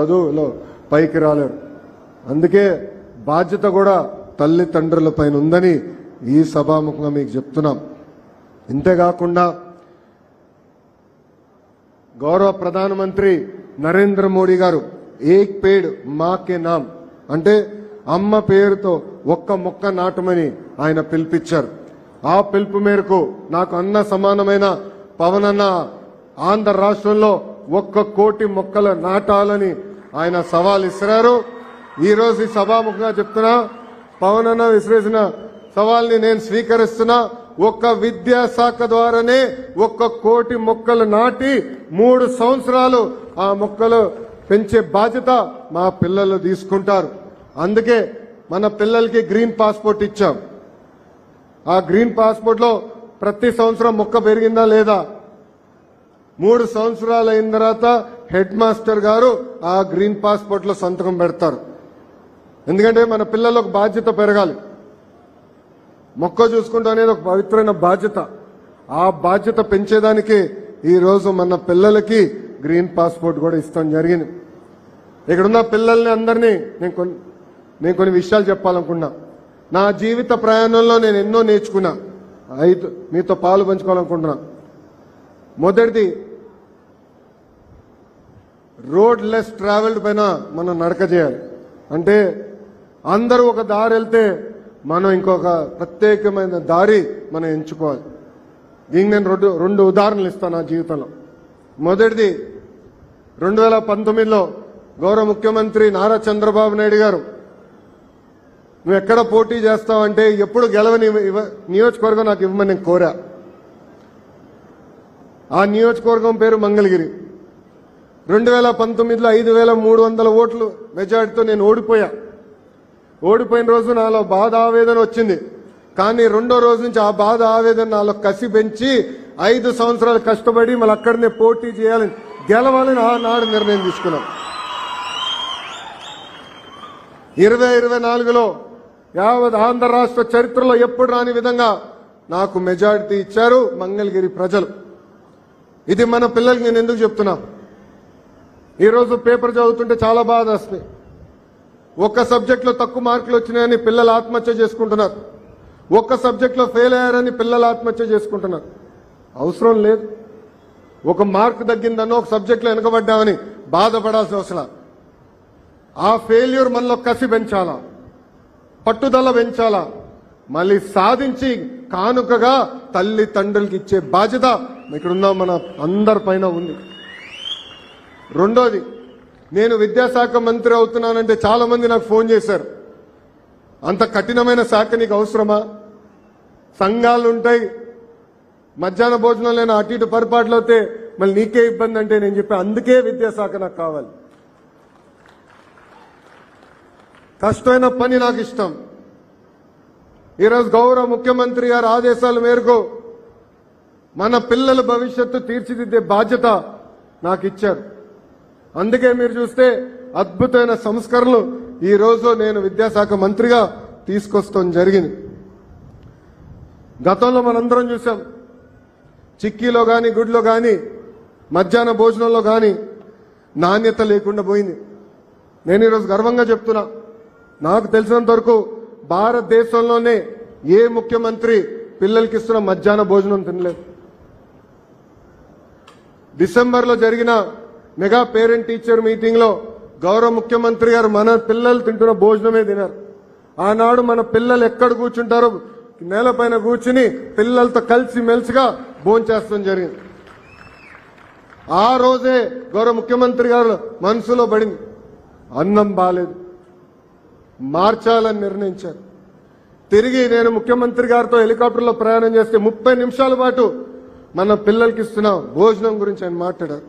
చదువులో పైకి రాలేరు. అందుకే బాధ్యత కూడా తల్లిదండ్రుల పైన ఉందని ఈ సభాముఖంగా మీకు చెప్తున్నాం. ఇంతేకాకుండా గౌరవ ప్రధానమంత్రి నరేంద్ర మోడీ గారు ఏక్ పేడ్ మా కే నామ్ అంటే అమ్మ పేరుతో ఒక్క మొక్క నాటమని ఆయన పిలిపించారు. ఆ పిలుపు మేరకు నాకు అన్న సమానమైన పవన్ అన్న ఆంధ్ర రాష్ట్రంలో 1 కోటి మొక్కలు నాటాలని ఆయన సవాల్ ఇస్తున్నారు. ఈ రోజు ఈ సభాముఖంగా చెప్తున్నా, పవన్ అన్న విసిరేసిన సవాల్ని నేను స్వీకరిస్తున్నా. ఒక్క విద్యాశాఖ ద్వారానే 1 కోటి మొక్కలు నాటి 3 సంవత్సరాలు ఆ మొక్కలు పెంచే బాధ్యత మా పిల్లలు తీసుకుంటారు. అందుకే మన పిల్లలకి గ్రీన్ పాస్పోర్ట్ ఇచ్చాం. ఆ గ్రీన్ పాస్పోర్ట్ లో ప్రతి సంవత్సరం మొక్క పెరిగిందా లేదా, 3 సంవత్సరాలు అయిన తర్వాత హెడ్ మాస్టర్ గారు ఆ గ్రీన్ పాస్పోర్ట్ లో సంతకం పెడతారు. ఎందుకంటే మన పిల్లలకు బాధ్యత పెరగాలి. మొక్క చూసుకుంటూ అనేది ఒక పవిత్రమైన బాధ్యత. ఆ బాధ్యత పెంచేదానికి ఈ రోజు మన పిల్లలకి గ్రీన్ పాస్పోర్ట్ కూడా ఇస్తాం జరిగింది. ఇక్కడున్న పిల్లల్ని అందరినీ నేను కొన్ని విషయాలు చెప్పాలనుకున్నా. నా జీవిత ప్రయాణంలో నేను ఎన్నో నేర్చుకున్నా, 5 మీతో పాలు పంచుకోవాలనుకుంటున్నా. మొదటిది, రోడ్ లెస్ ట్రావెల్డ్ పైన మనం నడక చేయాలి. అంటే అందరూ ఒక దారి వెళ్తే మనం ఇంకొక ప్రత్యేకమైన దారి మనం ఎంచుకోవాలి. దీనికి నేను రెండు ఉదాహరణలు ఇస్తాను నా జీవితంలో. మొదటిది, 2019లో గౌరవ ముఖ్యమంత్రి నారా చంద్రబాబు నాయుడు గారు నువ్వు ఎక్కడ పోటీ చేస్తావంటే ఎప్పుడు గెలవని నియోజకవర్గం నాకు ఇవ్వమని నేను కోరా. ఆ నియోజకవర్గం పేరు మంగళగిరి. 2019లో 5300 ఓట్లు మెజార్టీతో నేను ఓడిపోయా. ఓడిపోయిన రోజు నాలో బాధ ఆవేదన వచ్చింది. కానీ రెండో రోజు నుంచి ఆ బాధ ఆవేదన నాలో కసి పెంచి 5 సంవత్సరాలు కష్టపడి మళ్ళీ అక్కడనే పోటీ చేయాలని, గెలవాలని ఆనాడు నిర్ణయం తీసుకున్నాం. 2024లో యావత్ ఆంధ్ర రాష్ట్ర చరిత్రలో ఎప్పుడు రాని విధంగా నాకు మెజారిటీ ఇచ్చారు మంగళగిరి ప్రజలు. ఇది మన పిల్లలకి నేను ఎందుకు చెప్తున్నా, ఈరోజు పేపర్ చదువుతుంటే చాలా బాధ వస్తుంది. ఒక్క సబ్జెక్టులో తక్కువ మార్కులు వచ్చినాయని పిల్లలు ఆత్మహత్య చేసుకుంటున్నారు. ఒక్క సబ్జెక్టులో ఫెయిల్ అయ్యారని పిల్లలు ఆత్మహత్య చేసుకుంటున్నారు. అవసరం లేదు. ఒక మార్కు తగ్గిందనో ఒక సబ్జెక్టులో వెనకబడ్డామని బాధపడాల్సిన అవసరం. ఆ ఫెయిల్యూర్ మనలో కసి పెంచాలా, పట్టుదల పెంచాలా, మళ్ళీ సాధించి కానుకగా తల్లిదండ్రులకి ఇచ్చే బాధ్యత ఇక్కడున్న మన అందరిపైన ఉంది. రెండోది, నేను విద్యాశాఖ మంత్రి అవుతున్నానంటే చాలా మంది నాకు ఫోన్ చేశారు. అంత కఠినమైన శాఖ నీకు అవసరమా? సంఘాలు ఉంటాయి, మధ్యాహ్న భోజనం లేని అటు ఇటు పొరపాట్లు అవుతే మళ్ళీ నీకే ఇబ్బంది అంటే నేను చెప్పా, అందుకే విద్యాశాఖ నాకు కావాలి. కష్టమైన పని నాకు ఇష్టం. ఈరోజు గౌరవ ముఖ్యమంత్రి గారి ఆదేశాల మేరకు మన పిల్లల భవిష్యత్తు తీర్చిదిద్దే బాధ్యత నాకు ఇచ్చారు. అందుకే మీరు చూస్తే అద్భుతమైన సంస్కరణలు ఈ రోజు నేను విద్యాశాఖ మంత్రిగా తీసుకొస్తాం జరిగింది. గతంలో మనందరం చూసాం, చిక్కీలో కానీ గుడిలో కానీ మధ్యాహ్న భోజనంలో కానీ నాణ్యత లేకుండా పోయింది. నేను ఈరోజు గర్వంగా చెప్తున్నా, నాకు తెలిసినంత వరకు భారతదేశంలోనే ఏ ముఖ్యమంత్రి పిల్లలకి ఇస్తున్న మధ్యాహ్న భోజనం తినలేదు. డిసెంబర్లో జరిగిన మెగా పేరెంట్ టీచర్ మీటింగ్ లో గౌరవ ముఖ్యమంత్రి గారు మన పిల్లలు తింటున్న భోజనమే తినారు. ఆనాడు మన పిల్లలు ఎక్కడ కూర్చుంటారో నేలపైన కూర్చుని పిల్లలతో కలిసి మెలిసిగా భోంచేస్తాం జరిగింది. ఆ రోజే గౌరవ ముఖ్యమంత్రి గారు మనసులో పడింది, అన్నం బాలేదు, మార్చాలని నిర్ణయించారు. తిరిగి నేను ముఖ్యమంత్రి గారితో హెలికాప్టర్లో ప్రయాణం చేస్తే 30 నిమిషాల పాటు మన పిల్లలకి ఇస్తున్న భోజనం గురించి ఆయన మాట్లాడారు.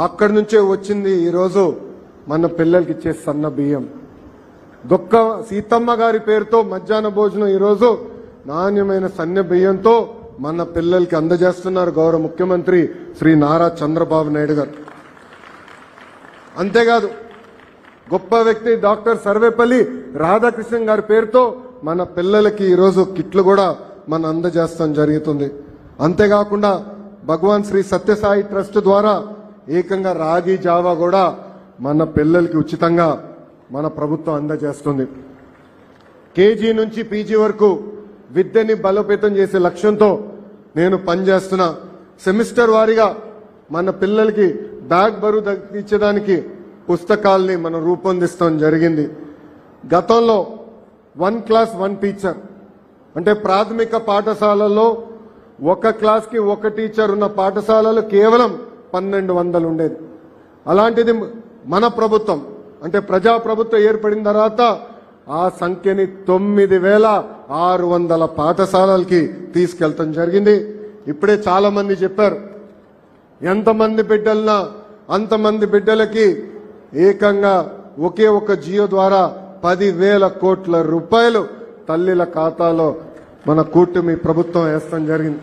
అక్కడి నుంచే వచ్చింది ఈరోజు మన పిల్లలకి ఇచ్చే సన్న బియ్యం. దొక్క సీతమ్మ గారి పేరుతో మధ్యాహ్న భోజనం ఈరోజు నాణ్యమైన సన్న బియ్యంతో మన పిల్లలకి అందజేస్తున్నారు గౌరవ ముఖ్యమంత్రి శ్రీ నారా చంద్రబాబు నాయుడు గారు. అంతేకాదు, గొప్ప వ్యక్తి డాక్టర్ సర్వేపల్లి రాధాకృష్ణన్ గారి పేరుతో మన పిల్లలకి ఈరోజు కిట్లు కూడా మనం అందజేస్తాం జరుగుతుంది. అంతేకాకుండా భగవాన్ శ్రీ సత్యసాయి ట్రస్ట్ ద్వారా ఏకంగా రాగి జావా కూడా మన పిల్లలకి ఉచితంగా మన ప్రభుత్వం అందజేస్తుంది. కేజీ నుంచి పీజీ వరకు విద్యని బలోపేతం చేసే లక్ష్యంతో నేను పనిచేస్తున్నా. సెమిస్టర్ వారీగా మన పిల్లలకి బ్యాగ్ బరువు తగ్గించడానికి పుస్తకాల్ని మనం రూపొందిస్తాం జరిగింది. గతంలో 1 క్లాస్ 1 టీచర్ అంటే ప్రాథమిక పాఠశాలల్లో ఒక క్లాస్కి ఒక టీచర్ ఉన్న పాఠశాలలు కేవలం 1200 ఉండేది. అలాంటిది మన ప్రభుత్వం అంటే ప్రజా ప్రభుత్వం ఏర్పడిన తర్వాత ఆ సంఖ్యని 9600 పాఠశాలలకి తీసుకెళ్తాం జరిగింది. ఇప్పుడే చాలా మంది చెప్పారు, ఎంతమంది బిడ్డలన్నా అంతమంది బిడ్డలకి ఏకంగా ఒకే ఒక జియో ద్వారా 10,000 కోట్ల రూపాయలు తల్లిల ఖాతాలో మన కూటమి ప్రభుత్వం వేస్తాం జరిగింది.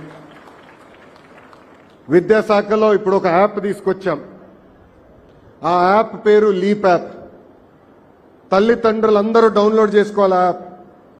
విద్యాశాఖలో ఇప్పుడు ఒక యాప్ తీసుకొచ్చాం. ఆ యాప్ పేరు లీప్ యాప్. తల్లిదండ్రులందరూ డౌన్లోడ్ చేసుకోవాలి ఆ యాప్.